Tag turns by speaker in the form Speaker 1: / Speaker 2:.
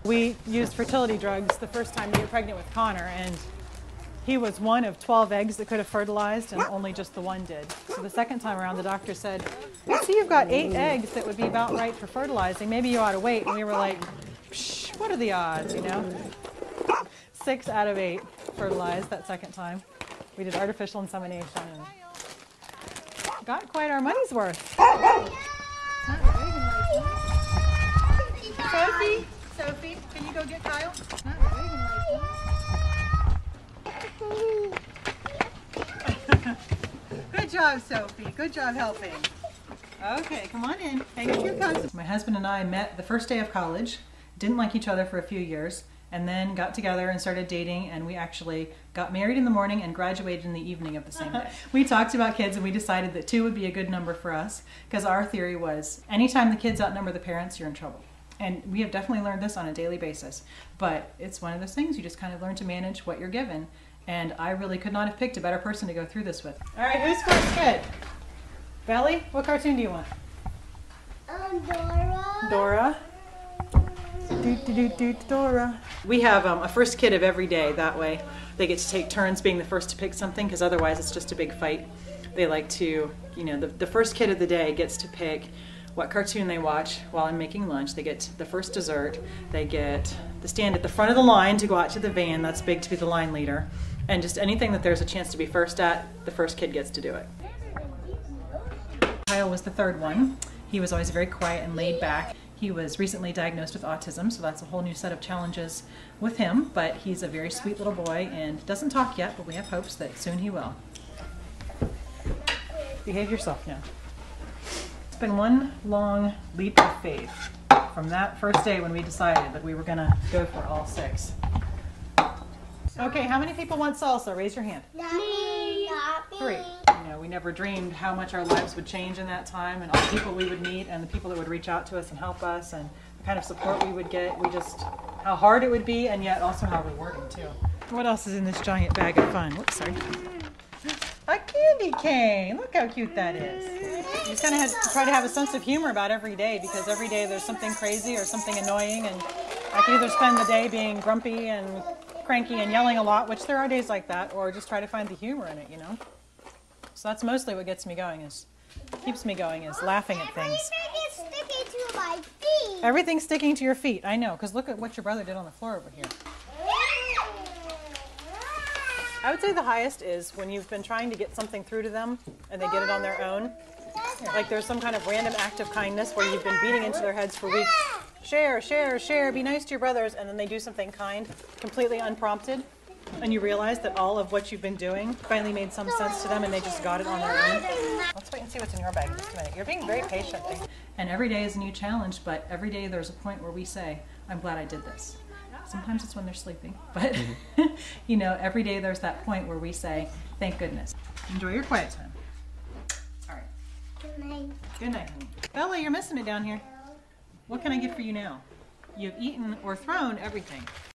Speaker 1: We used fertility drugs the first time to get pregnant with Connor, and he was one of 12 eggs that could have fertilized, and only just the one did. So the second time around, the doctor said, I see you've got 8 eggs that would be about right for fertilizing. Maybe you ought to wait. And we were like, psh, what are the odds, you know? 6 out of 8 fertilized that second time. We did artificial insemination and got quite our money's worth. Sophie, can you go get Kyle? Good job, Sophie. Good job helping. Okay, come on in. Hang up your coats. My husband and I met the first day of college, didn't like each other for a few years, and then got together and started dating, and we actually got married in the morning and graduated in the evening of the same day. We talked about kids and we decided that 2 would be a good number for us, because our theory was anytime the kids outnumber the parents, you're in trouble. And we have definitely learned this on a daily basis, but it's one of those things you just kind of learn to manage what you're given. And I really could not have picked a better person to go through this with. All right, who's first kid? Belly, what cartoon do you want?
Speaker 2: Dora.
Speaker 1: Dora. Dora. We have a first kid of every day. That way they get to take turns being the first to pick something, because otherwise it's just a big fight. They like to, you know, the first kid of the day gets to pick what cartoon they watch while I'm making lunch. They get the first dessert. They get to stand at the front of the line to go out to the van. That's big to be the line leader. And just anything that there's a chance to be first at, the first kid gets to do it. Kyle was the third one. He was always very quiet and laid back. He was recently diagnosed with autism, so that's a whole new set of challenges with him, but he's a very sweet little boy and doesn't talk yet, but we have hopes that soon he will. Behave yourself now. It's been one long leap of faith from that first day when we decided that we were gonna go for all 6. Okay, how many people want salsa? Raise your hand.
Speaker 2: Me.
Speaker 1: 3. You know, we never dreamed how much our lives would change in that time, and all the people we would meet, and the people that would reach out to us and help us, and the kind of support we would get. How hard it would be, and yet also how rewarding too. What else is in this giant bag of fun? Whoops, sorry. A candy cane. Look how cute that is. You just kind of have to try to have a sense of humor about every day, because every day there's something crazy or something annoying, and I can either spend the day being grumpy and cranky and yelling a lot, which there are days like that, or just try to find the humor in it, you know? So that's mostly what keeps me going is laughing at things.
Speaker 2: Everything is sticking to my feet.
Speaker 1: Everything's sticking to your feet. I know, because look at what your brother did on the floor over here. I would say the highest is when you've been trying to get something through to them and they get it on their own. Like there's some kind of random act of kindness where you've been beating into their heads for weeks. Share, share, share, be nice to your brothers, and then they do something kind, completely unprompted, and you realize that all of what you've been doing finally made some sense to them and they just got it on their own. Let's wait and see what's in your bag in just a minute. You're being very patient. And every day is a new challenge, but every day there's a point where we say, I'm glad I did this. Sometimes it's when they're sleeping, but you know, every day there's that point where we say, thank goodness. Enjoy your quiet time. All right.
Speaker 2: Good night.
Speaker 1: Good night, honey. Bella, you're missing it down here. What can I get for you now? You've eaten or thrown everything.